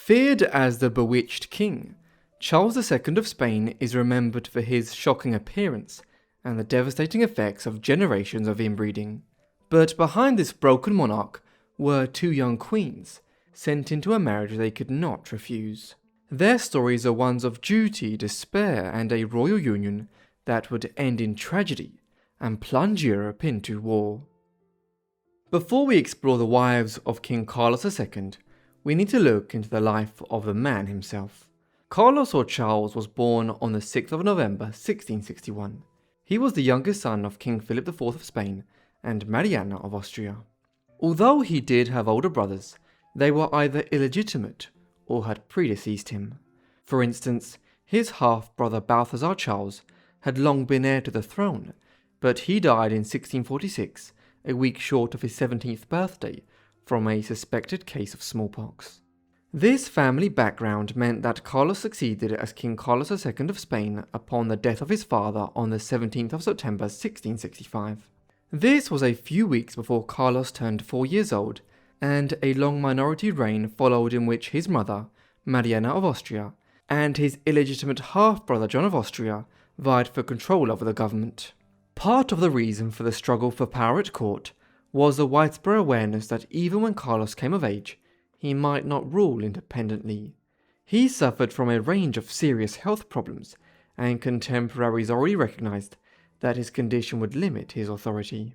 Feared as the bewitched king, Charles II of Spain is remembered for his shocking appearance and the devastating effects of generations of inbreeding. But behind this broken monarch were two young queens, sent into a marriage they could not refuse. Their stories are ones of duty, despair, and a royal union that would end in tragedy and plunge Europe into war. Before we explore the wives of King Carlos II, we need to look into the life of the man himself. Carlos or Charles was born on the 6th of November 1661. He was the youngest son of King Philip IV of Spain and Mariana of Austria. Although he did have older brothers, they were either illegitimate or had predeceased him. For instance, his half-brother Balthazar Charles had long been heir to the throne, but he died in 1646, a week short of his 17th birthday, from a suspected case of smallpox. This family background meant that Carlos succeeded as King Carlos II of Spain upon the death of his father on the 17th of September 1665. This was a few weeks before Carlos turned 4 years old, and a long minority reign followed in which his mother, Mariana of Austria, and his illegitimate half-brother John of Austria vied for control over the government. Part of the reason for the struggle for power at court was the widespread awareness that even when Carlos came of age, he might not rule independently. He suffered from a range of serious health problems, and contemporaries already recognized that his condition would limit his authority.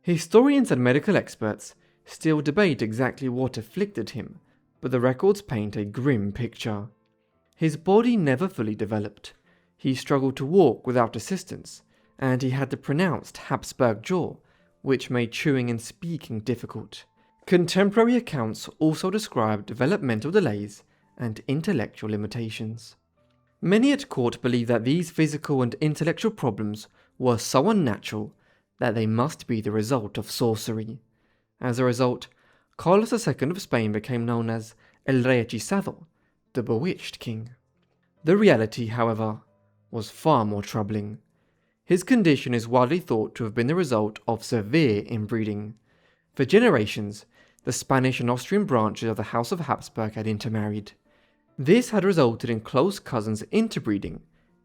Historians and medical experts still debate exactly what afflicted him, but the records paint a grim picture. His body never fully developed. He struggled to walk without assistance, and he had the pronounced Habsburg jaw, which made chewing and speaking difficult. Contemporary accounts also describe developmental delays and intellectual limitations. Many at court believe that these physical and intellectual problems were so unnatural that they must be the result of sorcery. As a result, Carlos II of Spain became known as El Rey Hechizado, the bewitched king. The reality, however, was far more troubling. His condition is widely thought to have been the result of severe inbreeding. For generations, the Spanish and Austrian branches of the House of Habsburg had intermarried. This had resulted in close cousins interbreeding,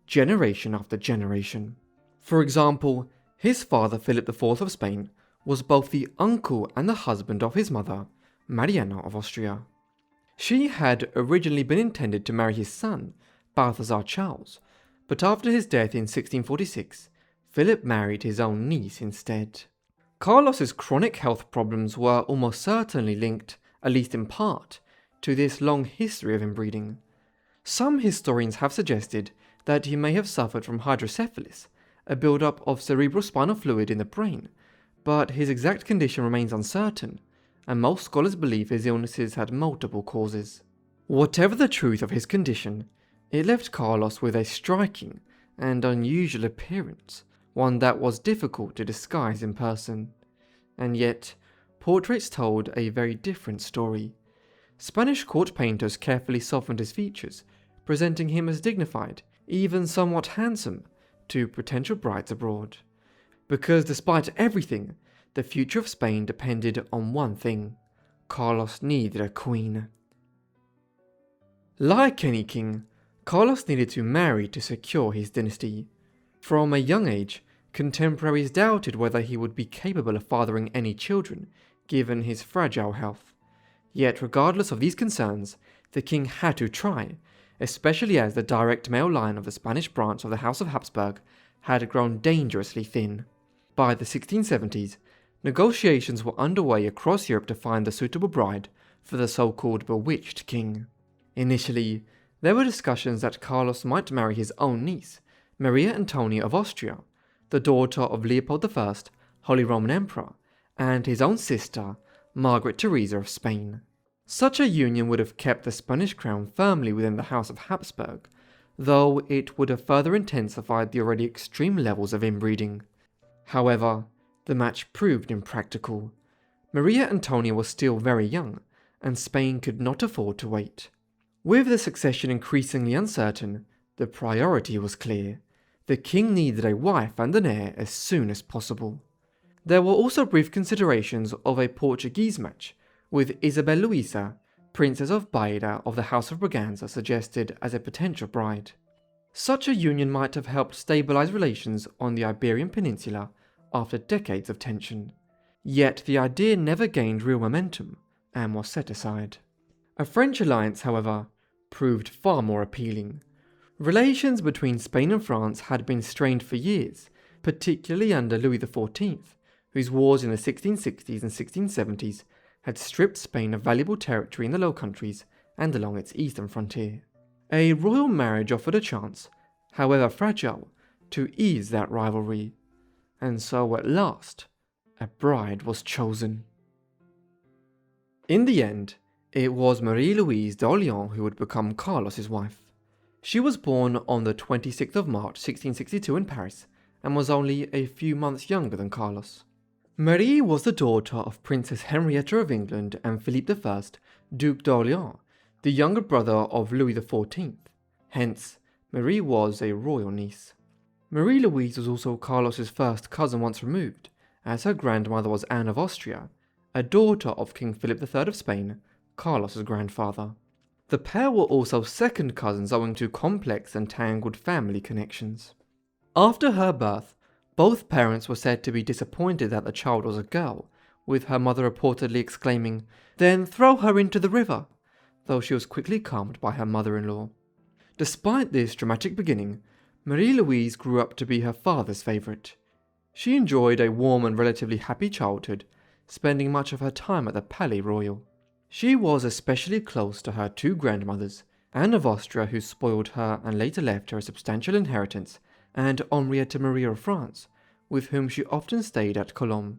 generation after generation. For example, his father Philip IV of Spain was both the uncle and the husband of his mother, Mariana of Austria. She had originally been intended to marry his son, Balthazar Charles, but after his death in 1646, Philip married his own niece instead. Carlos's chronic health problems were almost certainly linked, at least in part, to this long history of inbreeding. Some historians have suggested that he may have suffered from hydrocephalus, a build-up of cerebrospinal fluid in the brain, but his exact condition remains uncertain, and most scholars believe his illnesses had multiple causes. Whatever the truth of his condition, it left Carlos with a striking and unusual appearance, one that was difficult to disguise in person. And yet, portraits told a very different story. Spanish court painters carefully softened his features, presenting him as dignified, even somewhat handsome, to potential brides abroad. Because despite everything, the future of Spain depended on one thing: Carlos needed a queen. Like any king, Carlos needed to marry to secure his dynasty. From a young age, contemporaries doubted whether he would be capable of fathering any children, given his fragile health. Yet regardless of these concerns, the king had to try, especially as the direct male line of the Spanish branch of the House of Habsburg had grown dangerously thin. By the 1670s, negotiations were underway across Europe to find a suitable bride for the so-called bewitched king. Initially, there were discussions that Carlos might marry his own niece, Maria Antonia of Austria, the daughter of Leopold I, Holy Roman Emperor, and his own sister, Margaret Theresa of Spain. Such a union would have kept the Spanish crown firmly within the House of Habsburg, though it would have further intensified the already extreme levels of inbreeding. However, the match proved impractical. Maria Antonia was still very young, and Spain could not afford to wait. With the succession increasingly uncertain, the priority was clear. The king needed a wife and an heir as soon as possible. There were also brief considerations of a Portuguese match, with Isabel Louisa, Princess of Baida of the House of Braganza suggested as a potential bride. Such a union might have helped stabilize relations on the Iberian Peninsula after decades of tension. Yet the idea never gained real momentum and was set aside. A French alliance, however, proved far more appealing. Relations between Spain and France had been strained for years, particularly under Louis XIV, whose wars in the 1660s and 1670s had stripped Spain of valuable territory in the Low Countries and along its eastern frontier. A royal marriage offered a chance, however fragile, to ease that rivalry, and so at last, a bride was chosen. In the end, it was Marie-Louise d'Orléans who would become Carlos's wife. She was born on the 26th of March 1662 in Paris, and was only a few months younger than Carlos. Marie was the daughter of Princess Henrietta of England and Philippe I, Duc d'Orléans, the younger brother of Louis XIV. Hence, Marie was a royal niece. Marie-Louise was also Carlos's first cousin once removed, as her grandmother was Anne of Austria, a daughter of King Philip III of Spain, Carlos's grandfather. The pair were also second cousins owing to complex and tangled family connections. After her birth, both parents were said to be disappointed that the child was a girl, with her mother reportedly exclaiming, "Then throw her into the river," though she was quickly calmed by her mother-in-law. Despite this dramatic beginning, Marie-Louise grew up to be her father's favourite. She enjoyed a warm and relatively happy childhood, spending much of her time at the Palais Royal. She was especially close to her two grandmothers, Anne of Austria, who spoiled her and later left her a substantial inheritance, and Henrietta Maria of France, with whom she often stayed at Colombes.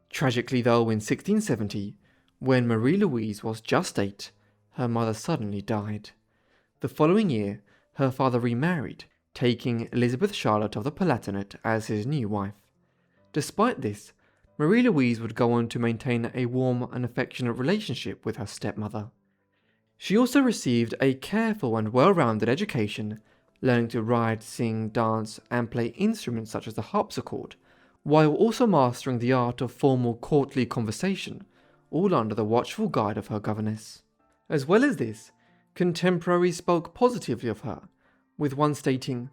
Tragically though, in 1670, when Marie-Louise was just 8, her mother suddenly died. The following year, her father remarried, taking Elizabeth Charlotte of the Palatinate as his new wife. Despite this, Marie-Louise would go on to maintain a warm and affectionate relationship with her stepmother. She also received a careful and well-rounded education, learning to write, sing, dance, and play instruments such as the harpsichord, while also mastering the art of formal courtly conversation, all under the watchful guide of her governess. As well as this, contemporaries spoke positively of her, with one stating,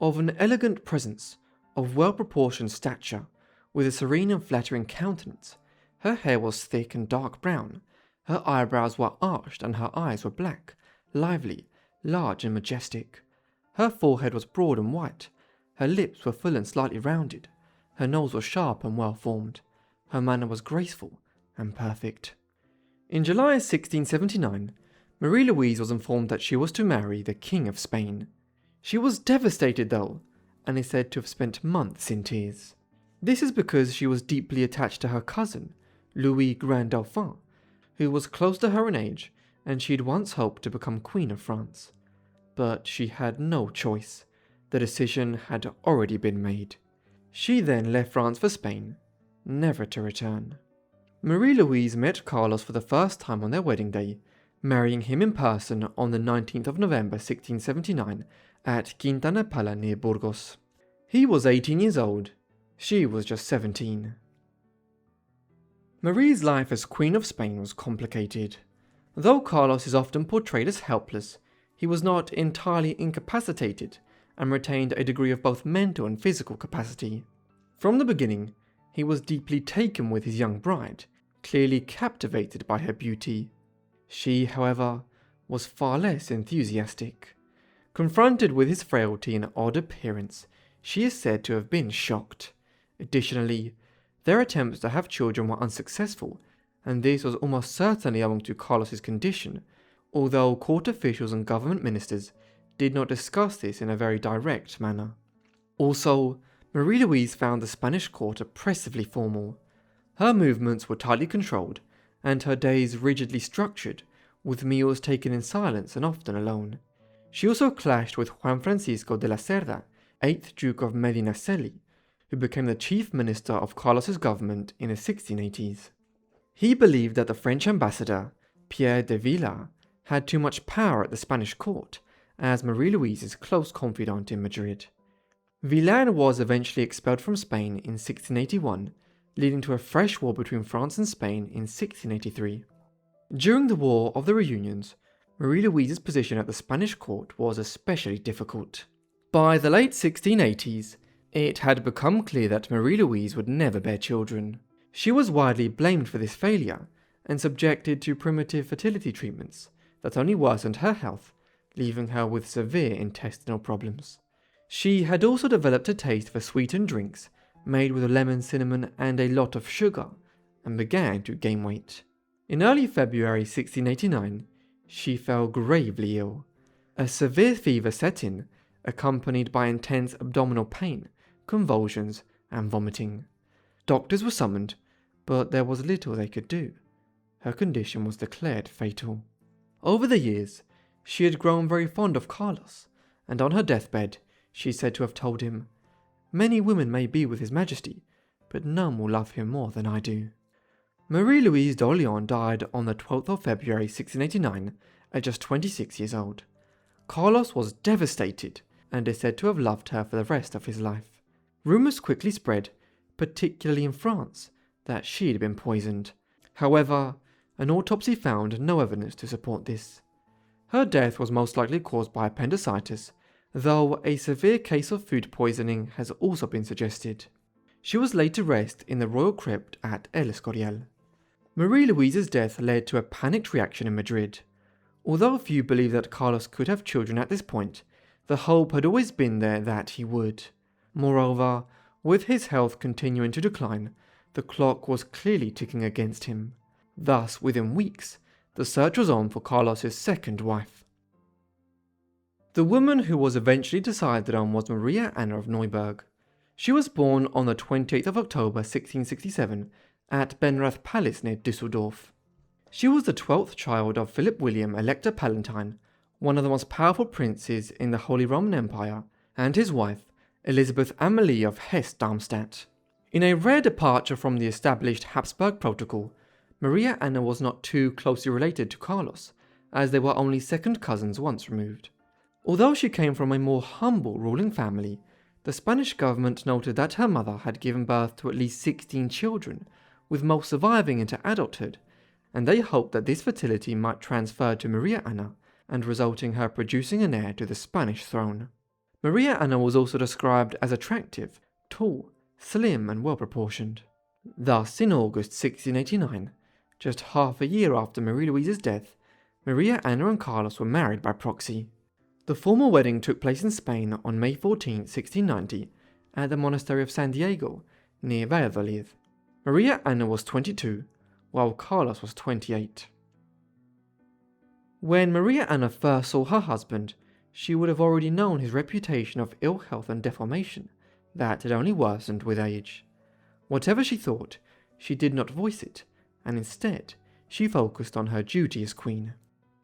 "Of an elegant presence, of well-proportioned stature, with a serene and flattering countenance. Her hair was thick and dark brown, her eyebrows were arched and her eyes were black, lively, large and majestic. Her forehead was broad and white, her lips were full and slightly rounded, her nose was sharp and well formed, her manner was graceful and perfect." In July 1679, Marie-Louise was informed that she was to marry the King of Spain. She was devastated though, and is said to have spent months in tears. This is because she was deeply attached to her cousin, Louis Grand Dauphin, who was close to her in age, and she had once hoped to become Queen of France. But she had no choice. The decision had already been made. She then left France for Spain, never to return. Marie-Louise met Carlos for the first time on their wedding day, marrying him in person on the 19th of November 1679 at Quintana Pala near Burgos. He was 18 years old. She was just 17. Marie's life as Queen of Spain was complicated. Though Carlos is often portrayed as helpless, he was not entirely incapacitated and retained a degree of both mental and physical capacity. From the beginning, he was deeply taken with his young bride, clearly captivated by her beauty. She, however, was far less enthusiastic. Confronted with his frailty and odd appearance, she is said to have been shocked. Additionally, their attempts to have children were unsuccessful, and this was almost certainly owing to Carlos's condition, although court officials and government ministers did not discuss this in a very direct manner. Also, Marie-Louise found the Spanish court oppressively formal. Her movements were tightly controlled, and her days rigidly structured, with meals taken in silence and often alone. She also clashed with Juan Francisco de la Cerda, 8th Duke of Medinaceli, who became the chief minister of Carlos's government in the 1680s. He believed that the French ambassador, Pierre de Villars, had too much power at the Spanish court, as Marie-Louise's close confidant in Madrid. Villars was eventually expelled from Spain in 1681, leading to a fresh war between France and Spain in 1683. During the War of the Reunions, Marie Louise's position at the Spanish court was especially difficult. By the late 1680s, it had become clear that Marie Louise would never bear children. She was widely blamed for this failure and subjected to primitive fertility treatments that only worsened her health, leaving her with severe intestinal problems. She had also developed a taste for sweetened drinks made with lemon, cinnamon, and a lot of sugar, and began to gain weight. In early February 1689, she fell gravely ill. A severe fever set in, accompanied by intense abdominal pain, convulsions, and vomiting. Doctors were summoned, but there was little they could do. Her condition was declared fatal. Over the years, she had grown very fond of Carlos, and on her deathbed, she is said to have told him, "Many women may be with His Majesty, but none will love him more than I do." Marie-Louise d'Orléans died on the 12th of February 1689 at just 26 years old. Carlos was devastated and is said to have loved her for the rest of his life. Rumours quickly spread, particularly in France, that she had been poisoned. However, an autopsy found no evidence to support this. Her death was most likely caused by appendicitis, though a severe case of food poisoning has also been suggested. She was laid to rest in the royal crypt at El Escorial. Marie-Louise's death led to a panicked reaction in Madrid. Although few believed that Carlos could have children at this point, the hope had always been there that he would. Moreover, with his health continuing to decline, the clock was clearly ticking against him. Thus, within weeks, the search was on for Carlos's second wife. The woman who was eventually decided on was Maria Anna of Neuburg. She was born on the 28th of October 1667 at Benrath Palace near Düsseldorf. She was the 12th child of Philip William, Elector Palatine, one of the most powerful princes in the Holy Roman Empire, and his wife, Elizabeth Amalie of Hesse-Darmstadt. In a rare departure from the established Habsburg protocol, Maria Anna was not too closely related to Carlos, as they were only second cousins once removed. Although she came from a more humble ruling family, the Spanish government noted that her mother had given birth to at least 16 children, with most surviving into adulthood, and they hoped that this fertility might transfer to Maria Anna and result in her producing an heir to the Spanish throne. Maria Anna was also described as attractive, tall, slim and well-proportioned. Thus, in August 1689, just half a year after Marie-Louise's death, Maria Anna and Carlos were married by proxy. The formal wedding took place in Spain on May 14, 1690, at the monastery of San Diego, near Valladolid. Maria Anna was 22, while Carlos was 28. When Maria Anna first saw her husband, she would have already known his reputation of ill health and deformation that had only worsened with age. Whatever she thought, she did not voice it, and instead, she focused on her duty as queen.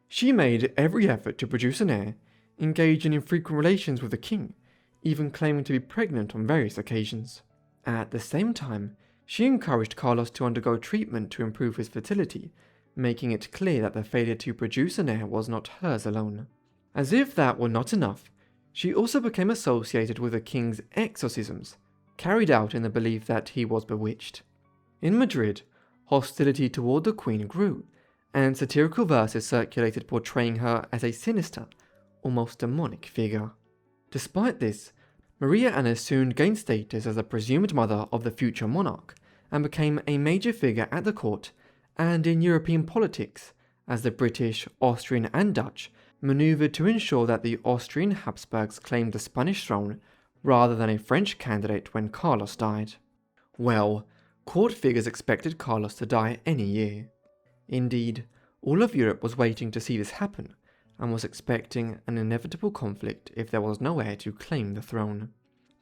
She made every effort to produce an heir, engaging in frequent relations with the king, even claiming to be pregnant on various occasions. At the same time, she encouraged Carlos to undergo treatment to improve his fertility, making it clear that the failure to produce an heir was not hers alone. As if that were not enough, she also became associated with the king's exorcisms, carried out in the belief that he was bewitched. In Madrid, hostility toward the queen grew, and satirical verses circulated portraying her as a sinister, almost demonic figure. Despite this, Maria Anna soon gained status as the presumed mother of the future monarch, and became a major figure at the court and in European politics, as the British, Austrian and Dutch maneuvered to ensure that the Austrian Habsburgs claimed the Spanish throne rather than a French candidate when Carlos died. Well, court figures expected Carlos to die any year. Indeed, all of Europe was waiting to see this happen, and was expecting an inevitable conflict if there was no heir to claim the throne.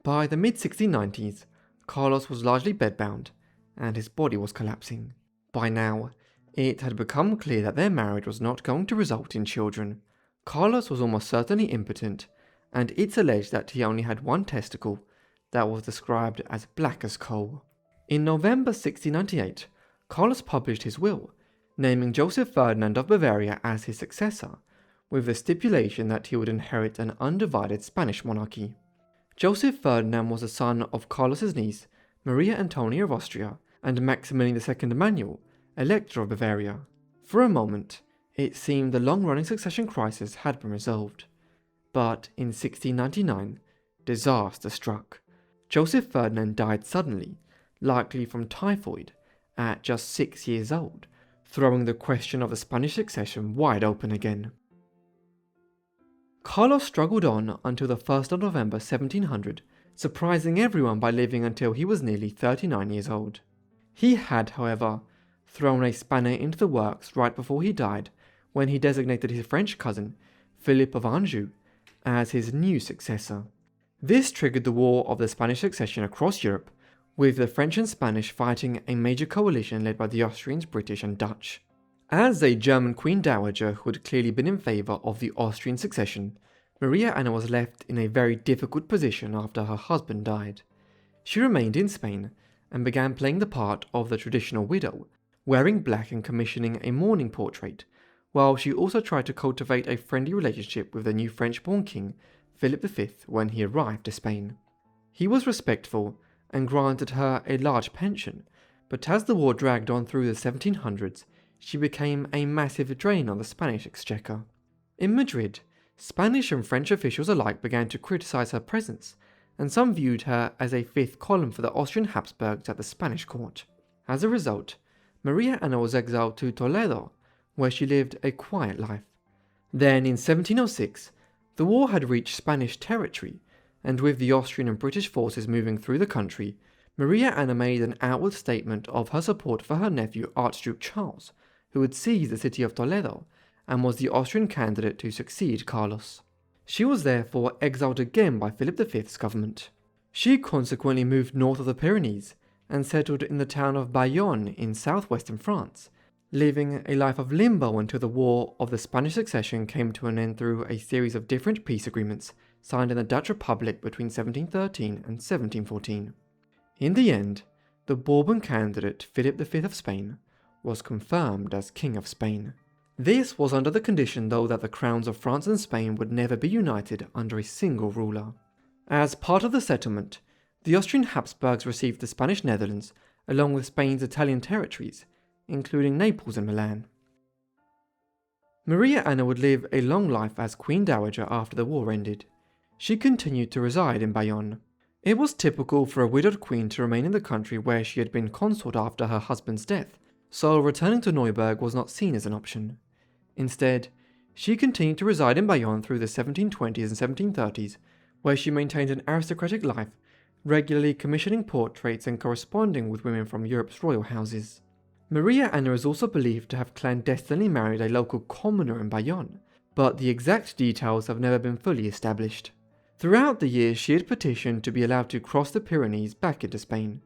By the mid-1690s, Carlos was largely bedbound, and his body was collapsing. By now, it had become clear that their marriage was not going to result in children. Carlos was almost certainly impotent, and it's alleged that he only had one testicle that was described as black as coal. In November 1698, Carlos published his will, naming Joseph Ferdinand of Bavaria as his successor, with the stipulation that he would inherit an undivided Spanish monarchy. Joseph Ferdinand was the son of Carlos's niece, Maria Antonia of Austria, and Maximilian II Emmanuel, Elector of Bavaria. For a moment, it seemed the long-running succession crisis had been resolved. But in 1699, disaster struck. Joseph Ferdinand died suddenly, likely from typhoid, at just 6 years old, throwing the question of the Spanish succession wide open again. Carlos struggled on until the 1st of November 1700, surprising everyone by living until he was nearly 39 years old. He had, however, thrown a spanner into the works right before he died when he designated his French cousin, Philip of Anjou, as his new successor. This triggered the War of the Spanish Succession across Europe, with the French and Spanish fighting a major coalition led by the Austrians, British and Dutch. As a German Queen Dowager who had clearly been in favour of the Austrian succession, Maria Anna was left in a very difficult position after her husband died. She remained in Spain and began playing the part of the traditional widow, wearing black and commissioning a mourning portrait, while she also tried to cultivate a friendly relationship with the new French-born king, Philip V, when he arrived to Spain. He was respectful and granted her a large pension, but as the war dragged on through the 1700s, she became a massive drain on the Spanish exchequer. In Madrid, Spanish and French officials alike began to criticize her presence, and some viewed her as a fifth column for the Austrian Habsburgs at the Spanish court. As a result, Maria Anna was exiled to Toledo, where she lived a quiet life. Then in 1706, the war had reached Spanish territory, and with the Austrian and British forces moving through the country, Maria Anna made an outward statement of her support for her nephew Archduke Charles, who had seized the city of Toledo and was the Austrian candidate to succeed Carlos. She was therefore exiled again by Philip V's government. She consequently moved north of the Pyrenees and settled in the town of Bayonne in southwestern France, living a life of limbo until the War of the Spanish Succession came to an end through a series of different peace agreements signed in the Dutch Republic between 1713 and 1714. In the end, the Bourbon candidate Philip V of Spain was confirmed as King of Spain. This was under the condition, though, that the crowns of France and Spain would never be united under a single ruler. As part of the settlement, the Austrian Habsburgs received the Spanish Netherlands along with Spain's Italian territories, including Naples and Milan. Maria Anna would live a long life as Queen Dowager after the war ended. She continued to reside in Bayonne. It was typical for a widowed queen to remain in the country where she had been consort after her husband's death, so returning to Neuburg was not seen as an option. Instead, she continued to reside in Bayonne through the 1720s and 1730s, where she maintained an aristocratic life, regularly commissioning portraits and corresponding with women from Europe's royal houses. Maria Anna is also believed to have clandestinely married a local commoner in Bayonne, but the exact details have never been fully established. Throughout the years, she had petitioned to be allowed to cross the Pyrenees back into Spain.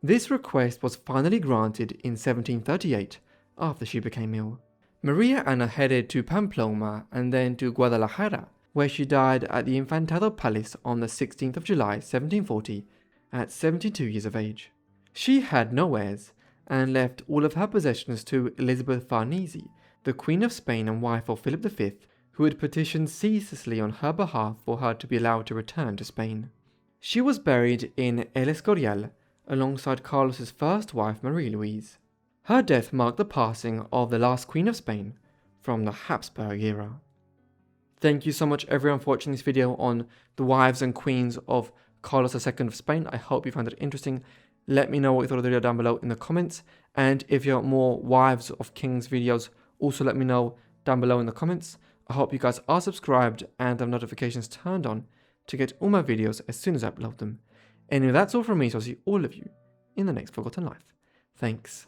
This request was finally granted in 1738, after she became ill. Maria Anna headed to Pamplona and then to Guadalajara, where she died at the Infantado Palace on the 16th of July 1740, at 72 years of age. She had no heirs, and left all of her possessions to Elizabeth Farnese, the Queen of Spain and wife of Philip V, who had petitioned ceaselessly on her behalf for her to be allowed to return to Spain. She was buried in El Escorial, alongside Carlos's first wife Marie-Louise. Her death marked the passing of the last Queen of Spain from the Habsburg era. Thank you so much everyone for watching this video on the wives and queens of Carlos II of Spain. I hope you found it interesting. Let me know what you thought of the video down below in the comments, and if you want more wives of kings videos, also let me know down below in the comments. I hope you guys are subscribed and have notifications turned on to get all my videos as soon as I upload them. Anyway, that's all from me, so I'll see all of you in the next Forgotten Life. Thanks.